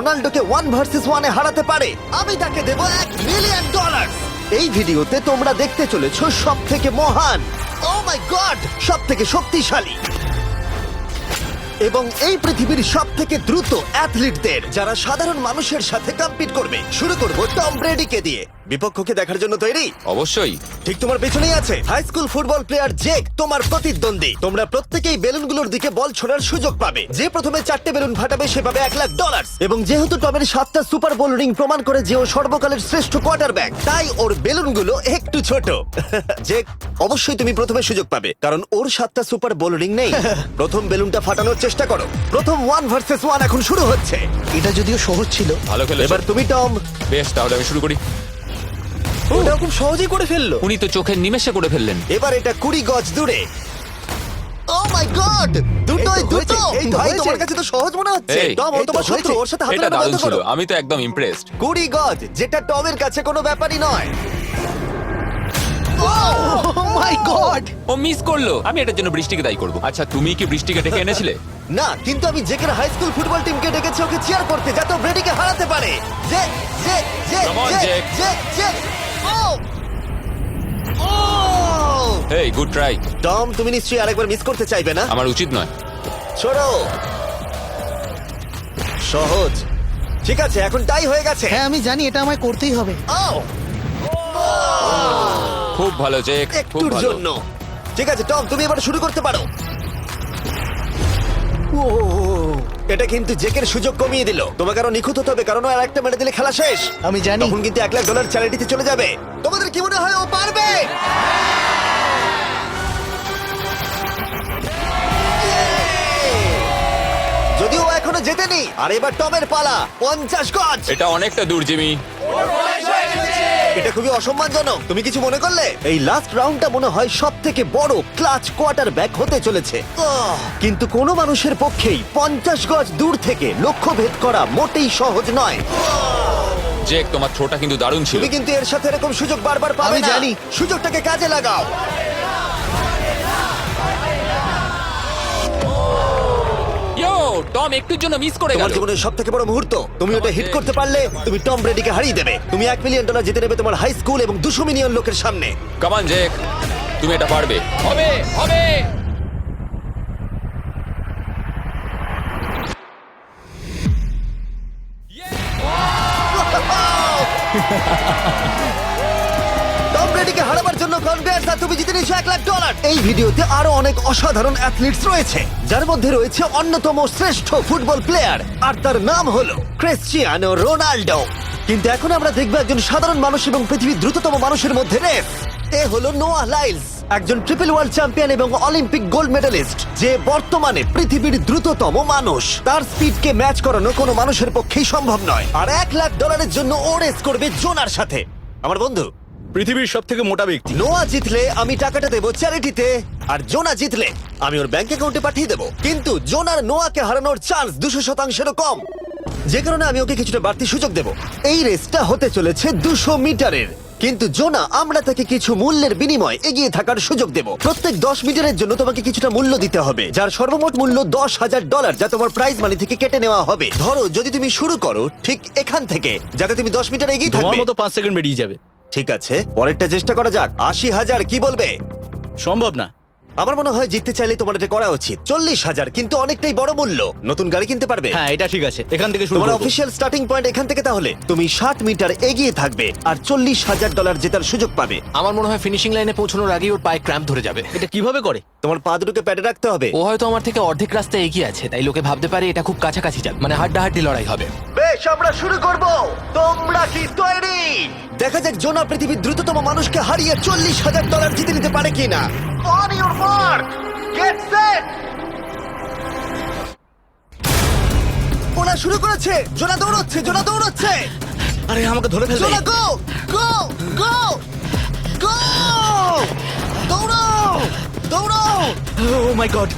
রোনাল্ডোকে 1 versus 1 এ হারাতে পারে, আমি তাকে দেব $1 মিলিয়ন। এই ভিডিওতে তোমরা দেখতে চলেছো সব থেকে মহান, ও মাই গড, সব থেকে শক্তিশালী এবং এই পৃথিবীর সব থেকে দ্রুত অ্যাথলিটদের, যারা সাধারণ মানুষের সাথে কম্পিট করবে। শুরু করব টম ব্রেডিকে দিয়ে। বিপক্ষকে দেখার জন্য তৈরি? অবশ্যই। ঠিক তোমার পেছনেই আছে high school football player Jake, তোমার প্রতিদ্বন্দ্বী। তোমরা প্রত্যেকেই বেলুনগুলোর দিকে বল ছোড়ার সুযোগ পাবে। যে প্রথমে 4টে বেলুন ফাটাবে সে পাবে $1 লাখ। এবং যেহেতু টমের 7টা সুপার বোল রিং প্রমাণ করে যে ও সর্বকালের শ্রেষ্ঠ কোয়ার্টারব্যাক, তাই ওর বেলুনগুলো একটু ছোট। জেক, অবশ্যই তুমি প্রথমে সুযোগ পাবে, কারণ ওর 7টা সুপার বোল রিং নেই। প্রথম বেলুনটা ফাটানোর চেষ্টা করো। প্রথম 1 ভার্সেস 1 এখন শুরু হচ্ছে। এটা যদিও সহজ ছিল। ভালো খেলেছো। এবার তুমি টম। বেশ, তাহলে আমি শুরু করি। ওটা খুব সহজেই করে ফেললো। উনি তো চোখের নিমেষে করে ফেললেন। এবার এটা 20 গজ দূরে। ও মাই গড, দুটোই এই তো দুটো। হয়েছে, এই তো ভাই, হয়েছে। তোমার কাছে তো সহজ মনে হচ্ছে। এই, টম, ও এই তো তোমার শত্রু, হয়েছে। ওর সাথে হাত এটা মেলানো দারুণ বন্ধ ছিল, করো। আমি তো একদম ইমপ্রেসড। 20 গজ, যেটা টমের কাছে কোনো ব্যাপারই নয়। ও মাই গড! ও মিস করলো। আমি এটার জন্য বৃষ্টিকে দায়ী করব। আচ্ছা, তুমি কি বৃষ্টিকে ডেকে এনেছিলে? না, কিন্তু আমি জেকের হাই স্কুল ফুটবল টিমকে ডেকেছি ওকে চিয়ার করতে, যাতে ও ব্রেডিকে হারাতে পারে। জে জে জে Come on, জে Jake. জে জে। ও ও হেই, গুড ট্রাই। টম, তুমি নিশ্চয়ই আরেকবার মিস করতে চাইবে না? আমার উচিত নয়। ছোড়ো। সহজ। ঠিক আছে, এখন টাই হয়ে গেছে। হ্যাঁ, আমি জানি এটা আমায় করতেই হবে। ও খুব ভালো জেক, খুব একটুর ভালো। জন্য। ঠিক আছে টম, তুমি এবার শুরু করতে পারো। ও, এটা কিন্তু জেকের সুযোগ কমিয়ে দিল। তোমাকে আরো নিখুঁত হতে হবে, কারণ ও আর একটা মেরে দিলে খেলা শেষ। আমি জানি। তখন কিন্তু $1 লাখ চ্যারিটিতে চলে যাবে। তোমাদের কি মনে হয় ও পারবে? যদিও ও এখনো জেতেনি। আর এবার টমের পালা। 50 গজ। এটা অনেকটা দূর, জিমি। এটা খুবই অসম্মানজনক। তুমি কিছু মনে করলে? এই লাস্ট রাউন্ডটা মনে হয় সব থেকে বড় ক্লাচ কোয়ার্টারব্যাক হতে চলেছে। কিন্তু কোনো মানুষের পক্ষেই 50 গজ দূর থেকে লক্ষ্য ভেদ করা মোটেই সহজ নয়। জেক, তোমার থ্রোটা কিন্তু দারুণ ছিল। তুমি কিন্তু এর সাথে এরকম সুযোগ বারবার পাবে আমি না। জানি। সুযোগটাকে কাজে লাগাও। ইয়ো, টম একটুর জন্য মিস করে তোমার গেল। জীবনের সব থেকে বড় মুহূর্ত। তুমি ওটা হিট করতে পারলে তুমি টম ব্রেডিকে হারিয়ে দেবে। তুমি $1 মিলিয়ন জিতে নেবে তোমার হাই স্কুল এবং 200 মিলিয়ন লোকের সামনে। কাম অন জেক, তুমি এটা পারবে। হবে, হবে। টম ব্রেডিকে হারাবার জন্য কনগ্রেটস, আর তুমি জিতে নিয়েছো $1 লাখ। এই ভিডিওতে আরো অনেক অসাধারণ অ্যাথলিটস রয়েছে, যার মধ্যে রয়েছে অন্যতম শ্রেষ্ঠ ফুটবল প্লেয়ার, আর তার নাম হলো ক্রিশ্চিয়ানো রোনাল্ডো। কিন্তু এখন আমরা দেখব একজন সাধারণ মানুষ এবং পৃথিবীর দ্রুততম মানুষের মধ্যে রেস। এ হলো নোয়াহ লাইলস, একজন ট্রিপল ওয়ার্ল্ড চ্যাম্পিয়ন এবং অলিম্পিক গোল্ড মেডালিস্ট, যে বর্তমানে পৃথিবীর দ্রুততম মানুষ। তার স্পিডকে ম্যাচ করানো কোনো মানুষের পক্ষেই সম্ভব নয়। আর $1 লাখ জন্য ও রেস করবে জোনার সাথে, আমার বন্ধু। পৃথিবীর সব থেকে মোটা ব্যক্তি। নোয়া জিতলে আমি টাকাটা দেবো চ্যারিটিতে, আর জোনা জিতলে আমি ওর ব্যাংক অ্যাকাউন্টে পাঠিয়ে দেবো। কিন্তু জোনার নোয়াকে হারানোর চান্স 200%-এরও কম, যে কারণে আমি ওকে কিছুটা বাড়তি সুযোগ দেবো। এই রেসটা হতে চলেছে 200 মিটারের, কিন্তু জোনা আমরা তাকে কিছু মূল্যের বিনিময়ে এগিয়ে থাকার সুযোগ দেব। প্রত্যেক 10 মিটারের জন্য তোমাকে কিছুটা মূল্য দিতে হবে, যার সর্বমোট মূল্য $10,000, যা তোমার প্রাইজ মানি থেকে কেটে নেওয়া হবে। ধরো যদি তুমি শুরু করো ঠিক এখান থেকে, যাতে তুমি 10 মিটার এগিয়ে তোমার থাকবে। মতো 5 সেকেন্ড বেরিয়ে যাবে। ঠিক আছে, পরেরটা চেষ্টা করা যাক। 80,000 কি বলবে? সম্ভব না। আমার মনে হয় জিততে চাইলে তোমার এটা করা উচিত। 40,000 কিন্তু অনেকটাই বড় মূল্য। নতুন গাড়ি কিনতে পারবে। হ্যাঁ, এটা ঠিক আছে, এখান থেকে শুরু তোমার করব। অফিসিয়াল স্টার্টিং পয়েন্ট এখান থেকে। তাহলে তুমি 60 মিটার এগিয়ে থাকবে আর $40,000 জেতার সুযোগ পাবে। আমার মনে হয় ফিনিশিং লাইনে পৌঁছানোর আগেই ওর পায়ে ক্র্যাম্প ধরে যাবে। এটা কিভাবে করে? তোমার পা দুটোকে প্যাডে রাখতে হবে। ও হয়তো আমার থেকে অর্ধেক রাস্তা এগিয়ে আছে, তাই লোকে ভাবতে পারে এটা খুব কাছাকাছি যাবে, মানে হাড্ডাহাড্ডি লড়াই হবে। বেশ, আমরা শুরু করব। তোমরা কি তৈরি? দেখা যাক জোনা পৃথিবীর দ্রুততম মানুষকে হারিয়ে $40,000 জিতে নিতে পারে কিনা। On your mark, get set. ওরা শুরু করেছে। জোনা দৌড়চ্ছে, জোনা দৌড়চ্ছে। আরে আমাকে ধরে ফেলবে। জোনা গো গো গো গো! দৌড়াও দৌড়াও! ও মাই গড,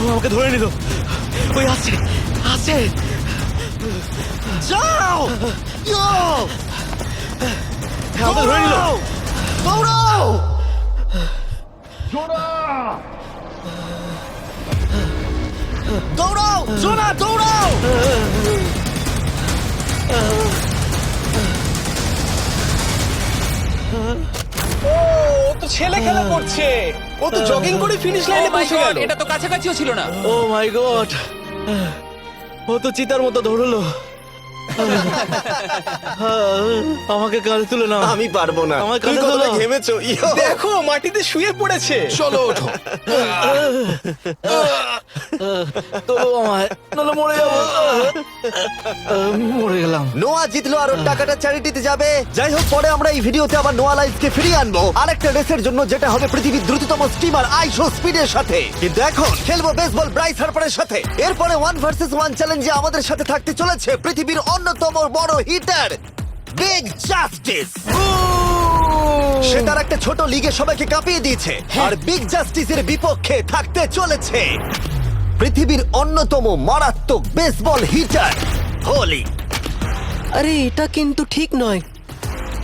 ও আমাকে ধরে নিল। ওই আসছে, আসছে। যাও! ইয়ো! আমাকে ধরে নিল। দৌড়াও! দৌড়াও! জোনা দৌড়াও! করছে। ও তো জগিং করে ফিনিশ Oh লাইনে my পৌঁছে God, গেল। এটা তো কাছাকাছিও ছিল না। ও মাই গড, ও তো চিতার মতো ধরলো। আমাকে কাঁধে তুলে নাও। আমি পারবো না। আমার তুমি কাঁধে কতটা তোলো। ঘেমেছো ইয়ো। দেখো মাটিতে শুয়ে পড়েছে। চলো ওঠো। তো আমায় নলে মরে যাবো। মরে গেলাম। নোয়া জিতলো আর ওর টাকাটা চ্যারিটিতে যাবে। যাই হোক, পরে আমরা এই ভিডিওতে আবার নোয়া লাইফকে ফিরিয়ে আনবো আরেকটা রেসের জন্য, যেটা হবে পৃথিবীর দ্রুততম স্টিমার আইশো স্পিডের সাথে। কিন্তু এখন খেলবো বেসবল ব্রাইস হার্পারের সাথে। এরপরে 1 ভার্সেস 1 চ্যালেঞ্জে আমাদের সাথে থাকতে চলেছে পৃথিবীর অন্যতম বড় হিটার বিগ জাস্টিস। সে তার একটা ছোট লিগে সবাইকে কাঁপিয়ে দিয়েছে, আর বিগ জাস্টিসের বিপক্ষে থাকতে চলেছে পৃথিবীর অন্যতম মারাত্মক বেসবল হিটার হোলি। আরে এটা কিন্তু ঠিক নয়।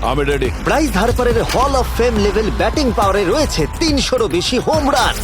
আমি ready. Bryce হার্পারের hall of fame level batting পাওয়ারে রয়েছে 300-রও বেশি হোম রান,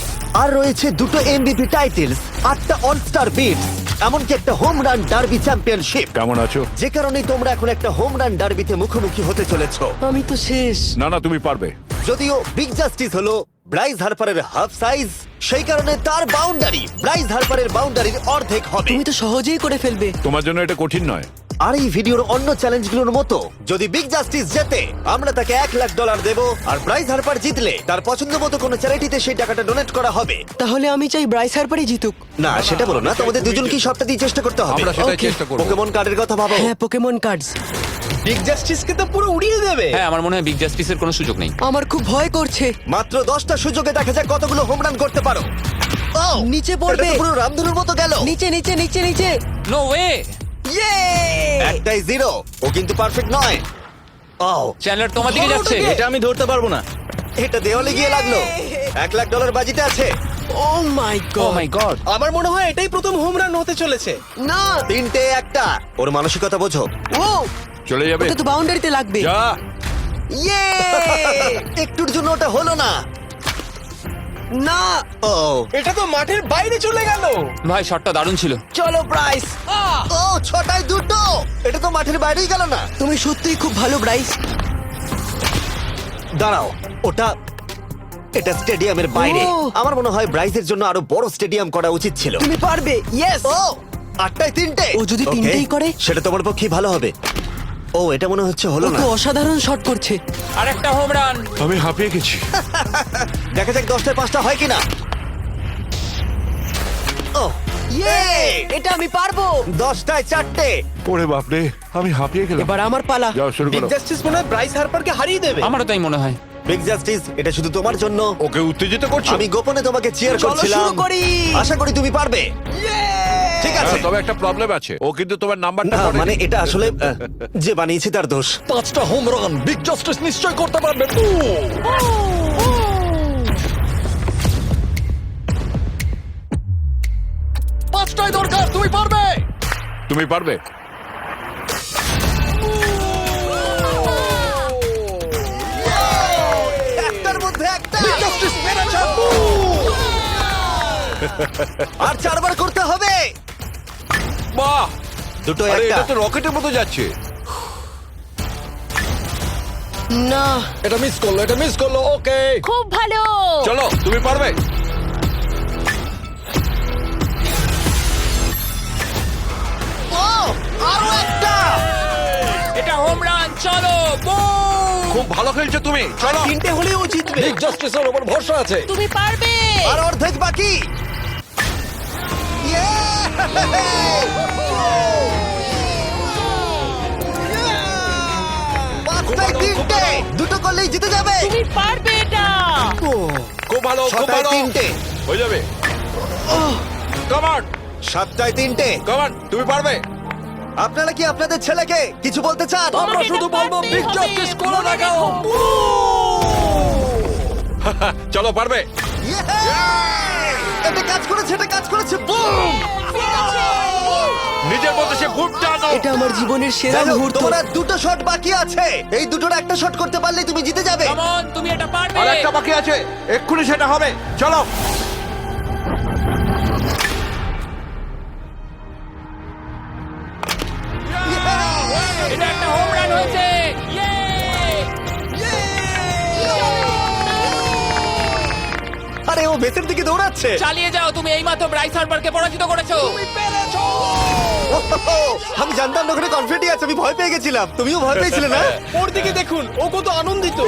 আর রয়েছে 2টো এমভিপি টাইটেলস, 8টা অলস্টার বিটস, এমনকি একটা হোম রান ডার্বি চ্যাম্পিয়নশিপ। কেমন আছো? যে কারণেই তোমরা এখন একটা হোম রান ডার্বিতে মুখোমুখি হতে চলেছো। আমি তো শেষ। না না, তুমি পারবে। যদিও বিগ জাস্টিস হলো ব্রাইস হার্পারের হাফ সাইজ, সেই কারণে তার বাউন্ডারি ব্রাইস হার্পারের বাউন্ডারির অর্ধেক হবে। তুমি তো সহজেই করে ফেলবে। তোমার জন্য এটা কঠিন নয়। আর এই ভিডিওর অন্য চ্যালেঞ্জগুলোর মতো, যদি বিগ জাস্টিস জেতে আমরা তাকে $1,00,000 দেব, আর ব্রাইস হার্পার জিতলে তার পছন্দ মতো কোনো চ্যারিটিতে সেই টাকাটা ডোনেট করা হবে। তাহলে আমি চাই ব্রাইস হার্পারই জিতুক। না, সেটা বলো না, তোমাদের দুজনকেই সবটা দিয়ে চেষ্টা করতে হবে। আমরা সেটাই Okay. চেষ্টা করব। পোকেমন কার্ডের কথা ভাবো। হ্যাঁ, পোকেমন কার্ডস। বিগ জাস্টিসকে তো পুরো উড়িয়ে দেবে। হ্যাঁ, আমার মনে হয় বিগ জাস্টিসের কোনো সুযোগ নেই। আমার খুব ভয় করছে। মাত্র 10টা সুযোগে দেখা যাক কতগুলো হোম রান করতে পারো। ও, নিচে এটা পড়বে। তো পুরো রামধনুর মতো গেল। নিচে নিচে নিচে নিচে। No way. ইয়ে! একটাই জিরো, ও কিন্তু পারফেক্ট নয়। ও, চ্যানেলার তোমার দিকে যাচ্ছে। এটা আমি ধরতে পারবো না। এটা দেওয়ালে গিয়ে লাগলো। $1,00,000 বাজিতে আছে। ও মাই ও গড। মাই গড। আমার মনে হয় এটাই প্রথম হোম রান হতে চলেছে। না। 3টে একটা। ওর মানসিকতা বোঝো। ও, চলে যাবে। ওটা তো বাউন্ডারিতে লাগবে। যা। ইয়ে! একটুর জন্য ওটা হলো না। না। ও, এটা তো মাঠের বাইরে চলে গেল। ভাই শটটা দারুণ ছিল। চলো ব্রাইস। ও, 6টায় 2টো। এটা তো মাঠের বাইরেই গেল না। তুমি সত্যিই খুব ভালো ব্রাইস। দাঁড়াও, এটা স্টেডিয়ামের বাইরে। ও। আমার মনে হয় ব্রাইজের জন্য আরো বড় স্টেডিয়াম করা উচিত ছিল। তুমি পারবে। ইয়েস। ও, 8টায় 3টে। ও যদি Okay, তিনটেই করে? সেটা তোমার পক্ষে ভালো হবে। ও, এটা মনে হচ্ছে ও হলো না। তো অসাধারণ শট করছে। আরেকটা হোম রান। আমি হাঁপিয়ে গেছি। দেখা যাক 10টায় 5টা হয় কিনা। ও, ইয়ে! এটা আমি পারবো। 10টায় 4টে। ওরে বাপরে, আমি হাঁপিয়ে গেলাম। এবার আমার পালা। যাও শুরু বিগ করো। জাস্টিস মনে হয় ব্রাইস হার্পারকে হারিয়ে দেবে। আমারও তাই মনে হয়। বিগ জাস্টিস, এটা শুধু তোমার জন্য। ওকে উত্তেজিত করছো? আমি গোপনে তোমাকে চিয়ার চলো করছিলাম। শুরু করি। আশা করি তুমি পারবে। ঠিক আছে। হ্যাঁ, তবে একটা প্রবলেম আছে, ও কিন্তু তোমার নাম্বারটা না, মানে এটা আসলে যে বানিয়েছে তার দোষ। 5টা হোম রান বিগ জাস্টিস নিশ্চয় করতে পারবে। পাঁচটাই দরকার, তুমি পারবে। তুমি পারবে। একটার মধ্যে একটা। জাস্টিস মেরেছে। আর 4বার করতে হবে। বাহ, দুটো আরে একটা। এটা তো রকেটের মতো যাচ্ছে। না। এটা মিস করলো, এটা মিস করলো। ওকে, খুব ভালো। চলো, তুমি পারবে। ও, আরো একটা। এটা হোম রান। চলো বুম। খুব ভালো খেলছো তুমি, চলো। 3টে হলেও ও জিতবে। বিগ জাস্টিসের উপর ভরসা আছে। তুমি পারবে। আর অর্ধেক বাকি। Yeah! 5টায় 3টে। দুটো করলেই জিতে যাবে। তুমি পারবে এটা। খুব ভালো, খুব 6টায় ভালো। 3টে। হয়ে যাবে। কাম অন, 7টায় 3টে। কাম অন, তুমি পারবে। আপনারা কি আপনাদের ছেলেকে কিছু বলতে চান? আমরা তোমাকে শুধু এটা বলবো পারতেই বিগ হবে। জাস্টিস করো না কেন। চলো, পারবে। Yeah! এটা কাজ করেছে, এটা কাজ করেছে। বুম! নিজের মতো সে খুব টানো। এটা আমার জীবনের সেরা যাই হোক, মুহূর্ত। তোমার আর 2টো শট বাকি আছে। এই দুটোর একটা শট করতে পারলে তুমি জিতে যাবে। কাম অন, তুমি এটা পারবে। আর একটা বাকি আছে, এক্ষুনি সেটা হবে। চলো। এটা একটা হোম রান হয়েছে। ইয়ে! বেসের দিকে দৌড়াচ্ছে। চালিয়ে যাও, তুমি এইমাত্র ব্রাইস হার্বারকে পরাজিত করেছো। আমি জানতাম না ওখানে কনফিডেন্ট আছে, আমি ভয় পেয়ে গেছিলাম। তুমিও ভয় পেয়েছিলে না? ওর দিকে দেখুন, ও কত আনন্দিত।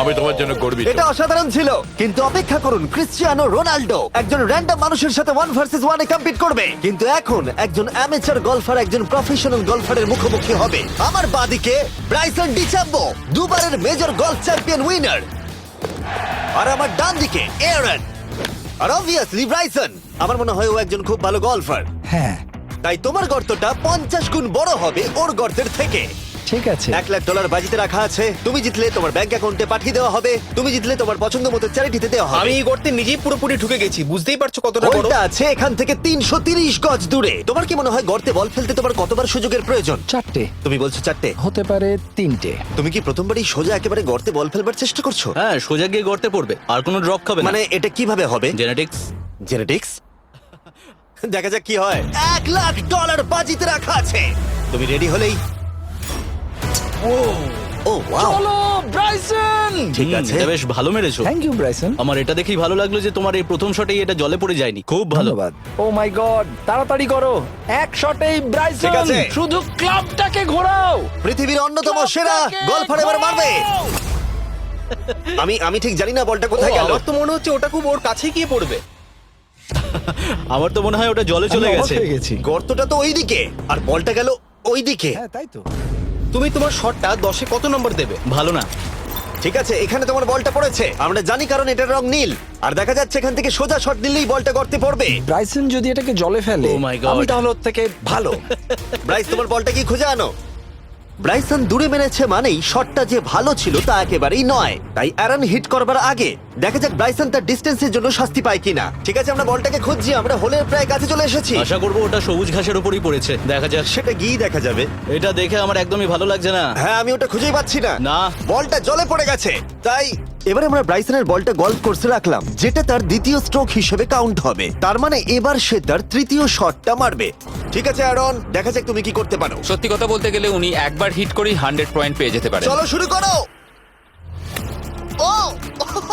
আমি তোমার জন্য গর্বিত। এটা অসাধারণ ছিল, কিন্তু অপেক্ষা করুন, ক্রিশ্চিয়ানো রোনাল্ডো একজন র্যান্ডম মানুষের সাথে 1 ভার্সেস 1 এ কম্পিট করবে, কিন্তু এখন একজন অ্যামেচার গলফার একজন প্রফেশনাল গলফারের মুখোমুখি হবে। আমার বাদিকে ব্রাইসন ডিচাম্বো, দুবারের মেজর গলফ চ্যাম্পিয়ন উইনার, আর আমার ডান দিকে এরন। আর অবভিয়াসলি ব্রাইসন, আমার মনে হয় ও একজন খুব ভালো গলফার। হ্যাঁ, তাই তোমার গর্তটা 50 গুণ বড় হবে ওর গর্তের থেকে। ঠিক আছে। $1,00,000 বাজিতে রাখা আছে। তুমি জিতলে তোমার ব্যাংক অ্যাকাউন্টে পাঠিয়ে দেওয়া হবে, তুমি জিতলে তোমার পছন্দ মতো চ্যারিটিতে দেওয়া হবে। আমি এই গর্তে নিজেই পুরোপুরি ঢুকে গেছি, বুঝতেই পারছো কতটা বড়। ওটা আছে এখান থেকে 330 গজ দূরে। তোমার কি মনে হয় গর্তে বল ফেলতে তোমার কতবার সুযোগের প্রয়োজন? 4টে তুমি বলছো 4টে, হতে পারে 3টে। তুমি কি প্রথমবারই সোজা একেবারে গর্তে বল ফেলবার চেষ্টা করছো? হ্যাঁ, সোজা গিয়ে গর্তে পড়বে, আর কোনো ড্রপ খাবে না। মানে এটা কিভাবে হবে? জেনেটিক্স। জেনেটিক্স? দেখা যাক কি হয়। $1,00,000 বাজিতে রাখা আছে। তুমি রেডি হলেই ও ওয়াও, চলো ব্রাইসন। ঠিক আছে। এটা বেশ ভালো মেরেছো। Thank you Bryson. আমার এটা দেখেই ভালো লাগলো যে তোমার এই প্রথম শটেই এটা জলে পড়ে যায়নি। খুব ভালো। ধন্যবাদ। ও মাই গড, তাড়াতাড়ি করো, এক শটেই ব্রাইসন। ঠিক আছে। শুধু ক্লাবটাকে ঘোরাও। পৃথিবীর অন্যতম সেরা গলফার এবার মারবে। আমি ঠিক জানি না বলটা কোথায় গেল। আমার তো মনে হচ্ছে ওটা খুব ওর কাছেই গিয়ে পড়বে। আমার তো মনে হয় ওটা জলে চলে আমি অবাক গেছে। হয়ে গেছি। গর্তটা তো ওইদিকে আর বলটা গেল ওইদিকে। হ্যাঁ, তাই তো। তুমি তোমার শটটা 10-এ কত নম্বর দেবে? ভালো না। ঠিক আছে, এখানে তোমার বলটা পড়েছে, আমরা জানি কারণ এটার রং নীল। আর দেখা যাচ্ছে এখান থেকে সোজা শট নিলেই বলটা গর্তে পড়বে। ব্রাইসন যদি এটাকে জলে ফেলে, Oh my God. আমি তাহলে ওর থেকে ভালো। ব্রাইস, তোমার বলটা কি খুঁজে আনো। ব্রাইসন দূরে মেরেছে মানেই শটটা যে ভালো ছিল তা একেবারেই নয়। তাই অ্যারন হিট করবার আগে দেখা যাক ব্রাইসন তার ডিস্টেন্সের জন্য শাস্তি পায় কিনা। ঠিক আছে, আমরা বলটাকে খুঁজছি, আমরা হোলের প্রায় কাছে চলে এসেছি। আশা করবো ওটা সবুজ ঘাসের উপরই পড়েছে। দেখা যাক। সেটা গিয়ে দেখা যাবে। এটা দেখে আমার একদমই ভালো লাগছে না। হ্যাঁ, আমি ওটা খুঁজেই পাচ্ছি না। না। বলটা জলে পড়ে গেছে। তাই এবারে আমরা ব্রাইসনের বলটা গলফ কোর্সে রাখলাম, যেটা তার দ্বিতীয় স্ট্রোক হিসেবে কাউন্ট হবে। তার মানে এবার সে তার তৃতীয় শটটা মারবে। ঠিক আছে অ্যারন, দেখা যাক তুমি কি করতে পারো। সত্যি কথা বলতে গেলে উনি একবার হিট করেই 100 পয়েন্ট পেয়ে যেতে পারেন। চলো শুরু করো। ও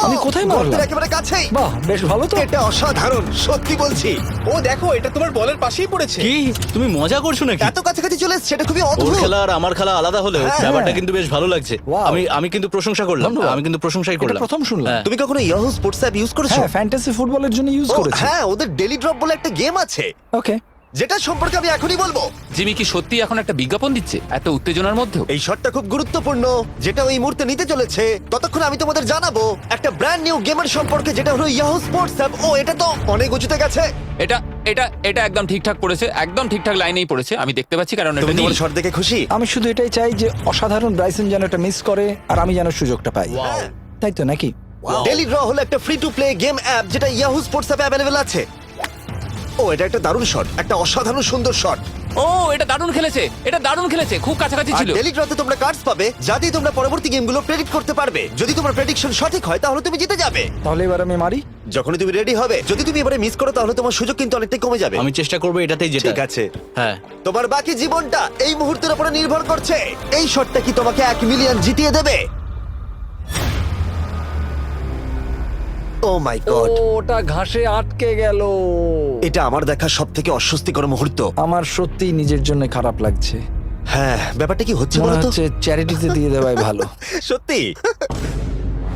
আমি কোথায় মারলাম? গর্তের একেবারে কাছেই। বাহ, বেশ ভালো তো। এটা অসাধারণ, সত্যি বলছি। ও দেখো, এটা তোমার বলের পাশেই পড়েছে। কি তুমি মজা করছো নাকি? এত কাছাকাছি চলে এসেছে, এটা খুবই ওর অদ্ভুত। খেলা আর আমার খেলা আলাদা হলেও হ্যাঁ, ব্যাপারটা হ্যাঁ। কিন্তু বেশ ভালো লাগছে। Wow. আমি কিন্তু প্রশংসা করলাম। ধন্যবাদ। আমি কিন্তু প্রশংসাই এটা করলাম। প্রথম শুনলাম। হ্যাঁ। তুমি কখনো ইয়াহু স্পোর্টস অ্যাপ ইউজ করেছো? হ্যাঁ, ফ্যান্টাসি ফুটবলের জন্য ইউজ ও, করেছি। হ্যাঁ, ওদের ডেলি ড্রপ বলে একটা গেম আছে, ওকে। যেটা সম্পর্কে আমি এখনই বলবো। জিমি কি সত্যি এখন একটা বিজ্ঞাপন দিচ্ছে এত উত্তেজনার মধ্যেও? এই শটটা খুব গুরুত্বপূর্ণ, যেটা ওই মুহূর্তে নিতে চলেছে। ততক্ষণ আমি তোমাদের জানাবো একটা ব্র্যান্ড নিউ গেমের সম্পর্কে, যেটা হলো ইয়াহু স্পোর্টস অ্যাপ। ও, এটা তো অনেক উঁচুতে গেছে। এটা এটা এটা একদম ঠিকঠাক পড়েছে, একদম ঠিকঠাক লাইনেই পড়েছে। আমি দেখতে পাচ্ছি কারণ এটা তুমি নীল। তোমার শট দেখে খুশি? আমি শুধু এটাই চাই যে অসাধারণ ব্রাইসন যেন এটা মিস করে আর আমি যেন সুযোগটা পাই। হ্যাঁ। তাই তো নাকি? ডেলি ড্র হলো একটা free to play game app, যেটা ইয়াহু স্পোর্টস অ্যাপে অ্যাভেলেবল আছে। ও, এটা একটা দারুণ শট, একটা অসাধারণ সুন্দর শট। ও, এটা দারুণ খেলেছে, এটা দারুণ খেলেছে, খুব কাছাকাছি আর ছিল। ডেলি ড্রতে তোমরা কার্ডস পাবে, যা দিয়ে তোমরা পরবর্তী গেমগুলো প্রেডিক্ট করতে পারবে। যদি তোমার প্রেডিকশন সঠিক হয় তাহলে তুমি জিতে যাবে। তাহলে এবার আমি মারি। যখনই তুমি রেডি হবে, যদি তুমি এবারে মিস করো তাহলে তোমার সুযোগ কিন্তু অনেকটাই কমে যাবে। আমি চেষ্টা করবো এটাতেই যেটা। ঠিক আছে, হ্যাঁ। তোমার বাকি জীবনটা এই মুহূর্তের উপরে নির্ভর করছে। এই শটটা কি তোমাকে 1 মিলিয়ন জিতিয়ে দেবে? ও মাই গড, ওটা ঘাসে আটকে গেল। এটা আমার দেখা সবথেকে অস্বস্তিকর মুহূর্ত। আমার সত্যিই নিজের জন্য খারাপ লাগছে। হ্যাঁ, ব্যাপারটা কি হচ্ছে মনে বলো তো? হচ্ছে চ্যারিটিতে দিয়ে দেওয়াই ভালো। সত্যি।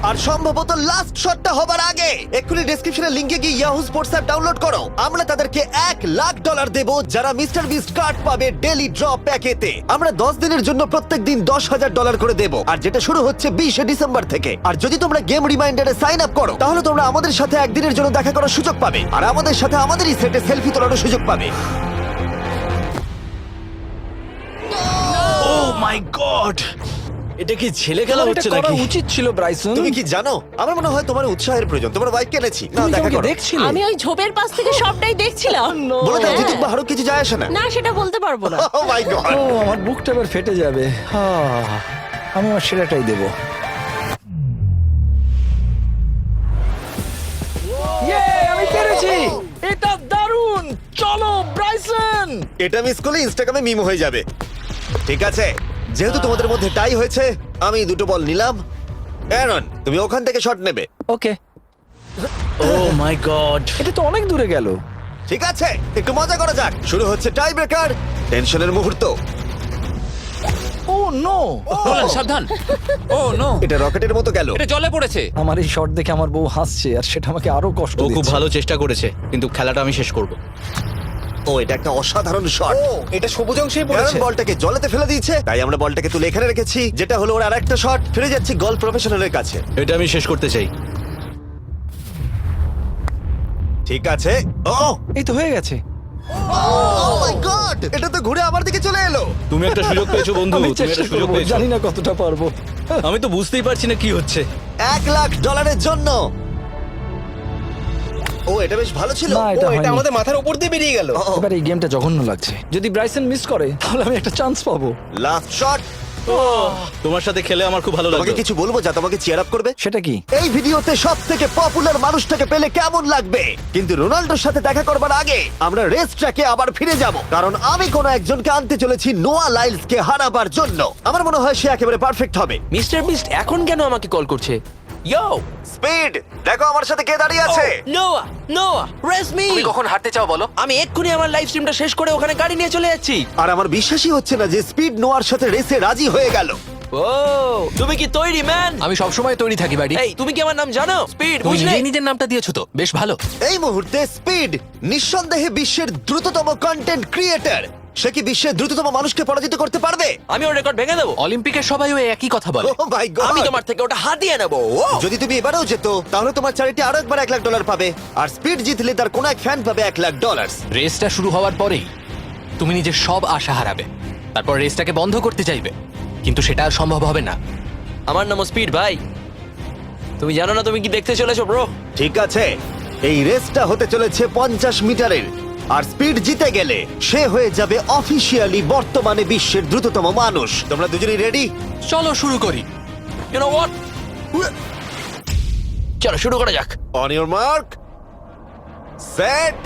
আর সম্ভবত লাস্ট শটটা হবার আগে এক্ষুনি ডেসক্রিপশনের লিংকে গিয়ে ইয়াহু স্পোর্টস অ্যাপ ডাউনলোড করো। আমরা তাদেরকে $1,00,000 দেব যারা মিস্টার বিস্ট কার্ড পাবে ডেলি ড্র প্যাকেতে। আমরা 10 দিনের জন্য প্রত্যেক দিন $10,000 করে দেব, আর যেটা শুরু হচ্ছে 20 ডিসেম্বর থেকে। আর যদি তোমরা গেম রিমাইন্ডারে সাইন আপ করো তাহলে তোমরা আমাদের সাথে একদিনের জন্য দেখা করার সুযোগ পাবে, আর আমাদের সাথে আমাদেরই সেটে সেলফি তোলারও সুযোগ পাবে। ও মাই গড, এটা কি ছেলে খেলা তোমার এটা হচ্ছে করা নাকি? উচিত ছিল ব্রাইসন। তুমি কি জানো, আমার মনে হয় তোমার উৎসাহের প্রয়োজন। তোমার বাইক কিনেছি, না তুমি দেখা আমাকে করো। দেখছিলে? আমি ওই ঝোপের পাশ থেকে সবটাই দেখছিলাম। বলে দাও, হ্যাঁ। জিতুক বা হারুক কিছু যায় আসে না। না, সেটা বলতে পারবো না। ও মাই গড, ও, আমার বুকটা এবার ফেটে যাবে। আমি আমার সেরাটাই দেব। আমি পেরেছি। এটা দারুণ। চলো ব্রাইসন। এটা মিস করলে ইনস্টাগ্রামে মিম হয়ে যাবে। ঠিক আছে, যেহেতু তোমাদের মধ্যে টাই হয়েছে, আমি 2টো বল নিলাম অ্যারন, তুমি ওখান থেকে শট নেবে। ওকে, ও মাই গড এটা তো অনেক দূরে গেল। ঠিক আছে, একটু মজা করা যাক। শুরু হচ্ছে টাই ব্রেকার, টেনশনের মুহূর্ত। ও নো, নোলান সাবধান। ও নো, এটা রকেটের মতো গেল। এটা জলে পড়েছে। আমার এই শট দেখে আমার বউ হাসছে আর সেটা আমাকে আরো কষ্ট ও খুব দিচ্ছে। ভালো চেষ্টা করেছে কিন্তু খেলাটা আমি শেষ করব। ও, এটা একটা অসাধারণ শট। ও এটা সবুজ অংশেই অ্যারন পড়েছে। বলটাকে জলেতে ফেলে দিয়েছে, তাই আমরা বলটাকে তুলে এখানে রেখেছি, যেটা হলো ওর আরেকটা শট। ফিরে যাচ্ছি গলফ প্রফেশনালের কাছে। এটা আমি শেষ করতে চাই। ঠিক আছে। ও এই তো হয়ে গেছে। মাই গড, এটা তো ঘুরে আমার দিকে চলে এলো। তুমি একটা সুযোগ পেয়েছো বন্ধু, আমি তুমি চেষ্টা একটা সুযোগ করবো, পেয়েছো। জানি না কতটা পারবো। আমি তো বুঝতেই পারছি না কি হচ্ছে। $1,00,000 জন্য। ও, এটা বেশ ভালো ছিল। না, ও এটা এটা হয়নি। আমাদের মাথার উপর দিয়ে বেরিয়ে গেল। ও, এবার এই গেমটা জঘন্য লাগছে। যদি ব্রাইসন মিস করে তাহলে আমি একটা চান্স পাবো। Last shot. তোমার সাথে খেলে আমার খুব ভালো তোমাকে লাগলো। কিছু বলবো যা তোমাকে চিয়ার আপ করবে? সেটা কি? এই ভিডিওতে সব থেকে পপুলার মানুষটাকে পেলে কেমন লাগবে? কিন্তু রোনাল্ডোর সাথে দেখা করবার আগে আমরা রেস ট্র্যাকে আবার ফিরে যাব, কারণ আমি কোন একজনকে আনতে চলেছি নোয়া লাইলসকে হারাবার জন্য। আমার মনে হয় সে একেবারে পারফেক্ট হবে। মিস্টার বিস্ট এখন কেন আমাকে কল করছে? ইয়ো, স্পিড, দেখো আমার সাথে কে দাঁড়িয়ে আছে। নোয়া, নোয়া, রেস মি। তুমি কখন হাঁটতে চাও বলো? আমি এক্ষুনি আমার লাইভ স্ট্রিমটা শেষ করে ওখানে গাড়ি নিয়ে চলে যাচ্ছি। আর আমার বিশ্বাসই হচ্ছে না যে স্পিড নোয়ার সাথে রেসে রাজি হয়ে গেল। ও, তুমি কি তৈরি ম্যান? আমি সব সময় তৈরি থাকি বাড়ি। এই, তুমি কি আমার নাম জানো? স্পিড, তুমি বুঝলে? নিজেই নিজের নামটা দিয়েছো তো, বেশ ভালো। এই মুহূর্তে স্পিড নিঃসন্দেহে বিশ্বের দ্রুততম কন্টেন্ট ক্রিয়েটর। সে কি বিশ্বের দ্রুততম মানুষকে পরাজিত করতে পারবে? আমি ওর রেকর্ড ভেঙে দেবো। অলিম্পিকের সবাই ওই একই কথা বলে। ও মাই গড, আমি তোমার থেকে ওটা হাতিয়ে নেবো। ও, যদি তুমি এবারেও যেত তাহলে তোমার চ্যারিটি আরো একবার $1,00,000 পাবে, আর স্পিড জিতলে তার কোন এক ফ্যান পাবে $1,00,000। রেসটা শুরু হওয়ার পরেই তুমি নিজের সব আশা হারাবে, তারপর রেসটাকে বন্ধ করতে চাইবে, কিন্তু সেটা আর সম্ভব হবে না। আমার নাম স্পিড ভাই। তুমি জানো না তুমি কি দেখতে চলেছো ব্রো? ঠিক আছে, এই রেসটা হতে চলেছে 50 মিটারের, আর স্পিড জিতে গেলে সে হয়ে যাবে অফিসিয়ালি বর্তমানে বিশ্বের দ্রুততম মানুষ। তোমরা দুজনেই রেডি? চলো শুরু করি। You know what? চলো শুরু করা যাক। On your mark, set.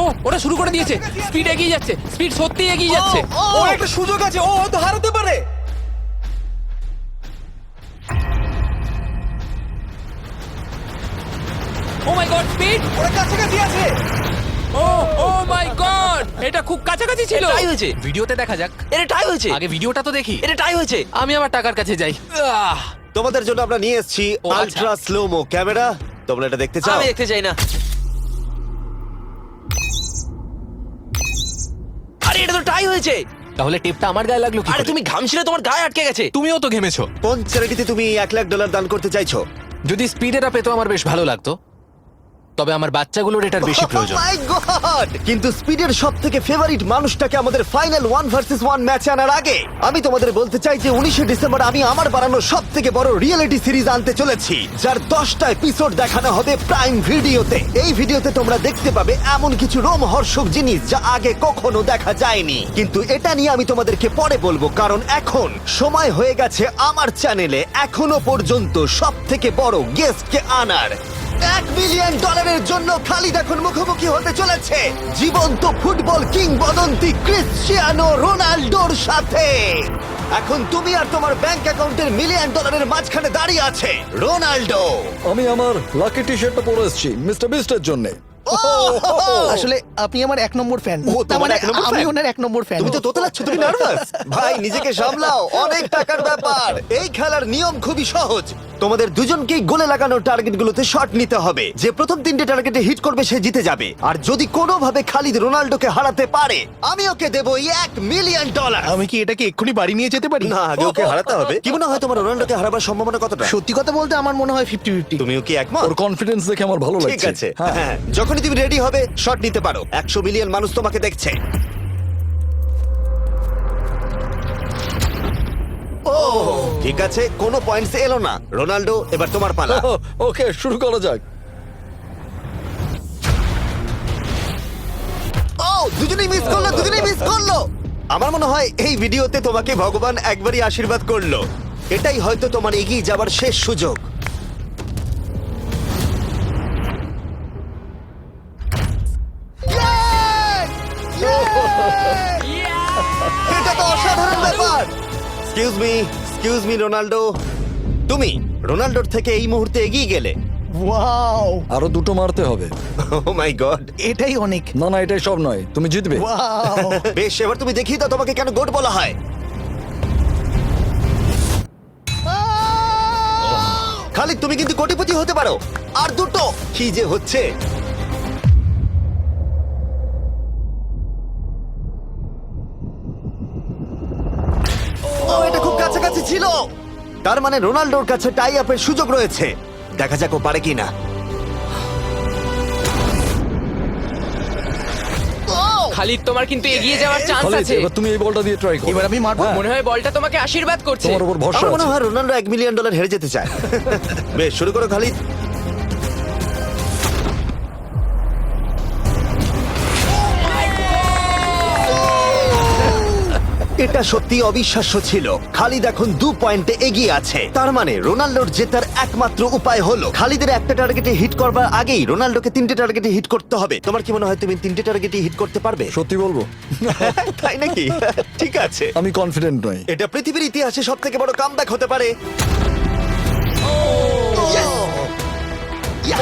ও, ওরা শুরু করে দিয়েছে। স্পিড এগিয়ে যাচ্ছে, স্পিড সত্যি এগিয়ে যাচ্ছে। ও একটা সুযোগ আছে, ও হয়তো হারাতে পারে। ও মাই গড, স্পিড! ওরা কাছাকাছি আছে। ও, ও মাই গড, এটা খুব কাছাকাছি ছিল। টাই হয়েছে। ভিডিওতে দেখা যাক। এটা টাই হয়েছে। আগে ভিডিওটা তো দেখি। এটা টাই হয়েছে। আমি আমার টাকার কাছে যাই। তোমাদের জন্য আমরা নিয়ে এসেছি ও, আচ্ছা। Ultra slomo camera. তোমরা এটা দেখতে চাও? আমি দেখতে চাই না। আরে এটা তো টাই হয়েছে। তাহলে টেপটা আমার গায়ে লাগলো কি আরে করে? তুমি ঘামছিলে, তোমার গায়ে আটকে গেছে। তুমিও তো ঘেমেছো। কোন চ্যারিটিতে তুমি $1,00,000 দান করতে চাইছো? যদি স্পিডেরা পেতো আমার বেশ ভালো লাগতো, তবে আমার বাচ্চাগুলোর এটার বেশি প্রয়োজন। Oh my God! কিন্তু স্পিডের সবথেকে ফেভারিট মানুষটাকে আমাদের ফাইনাল 1 ভার্সেস 1 ম্যাচে আনার আগে আমি তোমাদের বলতে চাই যে 19শে ডিসেম্বর আমি আমার বানানো সবথেকে বড় রিয়েলিটি সিরিজ আনতে চলেছি, যার 10টা এপিসোড দেখানো হবে প্রাইম ভিডিওতে। এই ভিডিওতে তোমরা দেখতে পাবে এমন কিছু রোমহর্ষক জিনিস যা আগে কখনো দেখা যায়নি, কিন্তু এটা নিয়ে আমি তোমাদেরকে পরে বলবো, কারণ এখন সময় হয়ে গেছে আমার চ্যানেলে এখনো পর্যন্ত সবথেকে বড় গেস্টকে আনার। $1 মিলিয়ন জন্য খালিদ এখন মুখোমুখি হতে চলেছে জীবন্ত ফুটবল কিংবদন্তি ক্রিশ্চিয়ানো রোনাল্ডোর সাথে। এখন তুমি আর তোমার ব্যাংক অ্যাকাউন্টের $1 মিলিয়ন মাঝখানে দাঁড়িয়ে আছে রোনাল্ডো। আমি আমার লাকি টি শার্টটা পরে এসেছি মিস্টার বিস্টের জন্য। আসলে আপনি আমার 1 নম্বর ফ্যান। ও, তোমার এক নম্বর আমি fan? ওনার 1 নম্বর ফ্যান। তুমি তো তোতলাচ্ছ, তুমি নার্ভাস? ভাই নিজেকে সামলাও, অনেক টাকার ব্যাপার। এই খেলার নিয়ম খুবই সহজ। তোমাদের দুজনকেই গোলে লাগানো টার্গেটগুলোতে শট নিতে হবে। যে প্রথম 3টে টার্গেটে হিট করবে সে জিতে যাবে। আর যদি কোনোভাবে খালিদ রোনাল্ডোকে হারাতে পারে আমি ওকে দেবো $1 মিলিয়ন। আমি কি এটাকে এক্ষুনি বাড়ি নিয়ে যেতে পারি? না, আগে ওকে হারাতে হবে। কি মনে হয় তোমার রোনাল্ডোকে হারাবার সম্ভাবনা কতটা? সত্যি কথা বলতে আমার মনে হয় 50-50। তুমিও কি একমত? ওর কনফিডেন্স দেখে আমার ভালো লাগছে। ঠিক আছে, হ্যাঁ, যখনই তুমি রেডি হবে শট নিতে পারো। 100 মিলিয়ন মানুষ তোমাকে দেখছে। ও ঠিক আছে, কোনো পয়েন্টস এলো না। রোনাল্ডো, এবার তোমার পালা। ওকে, শুরু করা যাক। ও, দুজনেই মিস করলো, দুজনেই মিস করলো। আমার মনে হয় এই ভিডিওতে তোমাকে ভগবান একবারই আশীর্বাদ করলো। এটাই হয়তো তোমার এগিয়ে যাবার শেষ সুযোগ। এটা তো অসাধারণ ব্যাপার। Excuse me, excuse me Ronaldo, তুমি রোনাল্ডোর থেকে এই মুহূর্তে এগিয়ে গেলে। ওয়াও, আরো দুটো মারতে হবে। ও মাই গড। এটাই অনেক। না না, এটাই সব নয়, তুমি জিতবে। ওয়াও, বেশ, এবার তুমি দেখিয়ে দাও তোমাকে কেন গোট বলা হয়। খালিদ, তুমি কিন্তু কোটিপতি হতে পারো। আর দুটো। কি যে হচ্ছে। ও, এটা খুব কাছাকাছি ছিল। তার মানে রোনাল্ডোর কাছে টাই আপের সুযোগ রয়েছে। দেখা যাক ও পারে কিনা। খালিদ, তোমার কিন্তু এগিয়ে যাওয়ার চান্স খালিদ, আছে। এবার তুমি এই বলটা দিয়ে ট্রাই করো। এবার আমি মারবো। হ্যাঁ, মনে হয় বলটা তোমাকে আশীর্বাদ করছে। তোমার উপর ভরসা আমার মনে আছে। হয় রোনাল্ডো $1 মিলিয়ন হেরে যেতে চায়। বেশ, শুরু করো খালিদ। এটা সত্যি অবিশ্বাস্য ছিল। খালিদ এখন 2 পয়েন্টে এগিয়ে আছে। তার মানে রোনাল্ডোর জেতার একমাত্র উপায় হলো খালিদের একটা টার্গেটে হিট করবার আগেই রোনাল্ডোকে 3টে টার্গেটে হিট করতে হবে। তোমার কি মনে হয় তুমি 3টে টার্গেটে হিট করতে পারবে? সত্যি বলবো, তাই নাকি? ঠিক আছে। আমি কনফিডেন্ট নই। এটা পৃথিবীর ইতিহাসে সবথেকে বড় কামব্যাক হতে পারে।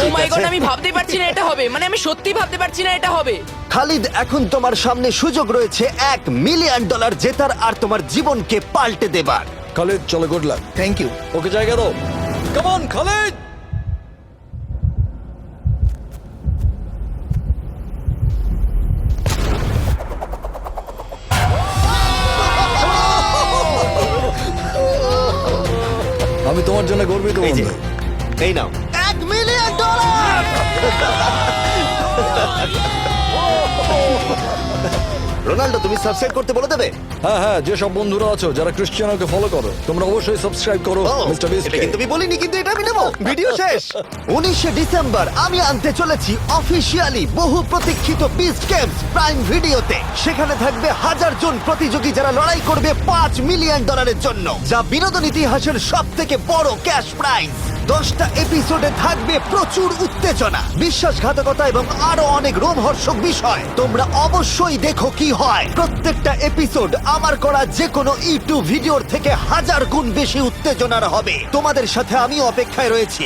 ও মাই গড, আমি ভাবতে পারছি না এটা হবে। মানে আমি সত্যি ভাবতে পারছি না এটা হবে। খালিদ, এখন তোমার সামনে সুযোগ রয়েছে $1 মিলিয়ন জেতার আর তোমার জীবনকে পাল্টে দেবার। খালিদ, চলো, গুড লাক। Thank you. ওকে জায়গা দাও। Come on Khalid. আমি তোমার জন্য গর্বিত এই যে, বন্ধু। এই নাও $1 মিলিয়ন। রোনাল্ডো, তুমি সাবস্ক্রাইব করতে বলে দেবে? হ্যাঁ হ্যাঁ, যে সব বন্ধুরা আছো যারা ক্রিশ্চিয়ানোকে ফলো করো, তোমরা অবশ্যই সাবস্ক্রাইব করো ও, মিস্টার বিস্ট। এটা কিন্তু আমি বলিনি, কিন্তু এটা আমি নেবো। ভিডিও শেষ। 19শে ডিসেম্বর আমি আনতে চলেছি অফিসিয়ালি বহু প্রতীক্ষিত বিস্ট গেমস প্রাইম ভিডিওতে। সেখানে থাকবে 1000 জন প্রতিযোগী যারা লড়াই করবে $5 মিলিয়ন জন্য, যা বিনোদন ইতিহাসের সবথেকে বড় ক্যাশ প্রাইজ। 10টা এপিসোডে থাকবে প্রচুর উত্তেজনা, বিশ্বাসঘাতকতা এবং আরো অনেক রোমহর্ষক বিষয়। তোমরা অবশ্যই দেখো কি হয়। প্রত্যেকটা এপিসোড আমার করা যে কোনো ইউটিউব ভিডিওর থেকে 1000 গুণ বেশি উত্তেজনার হবে। তোমাদের সাথে আমি অপেক্ষায় রয়েছি।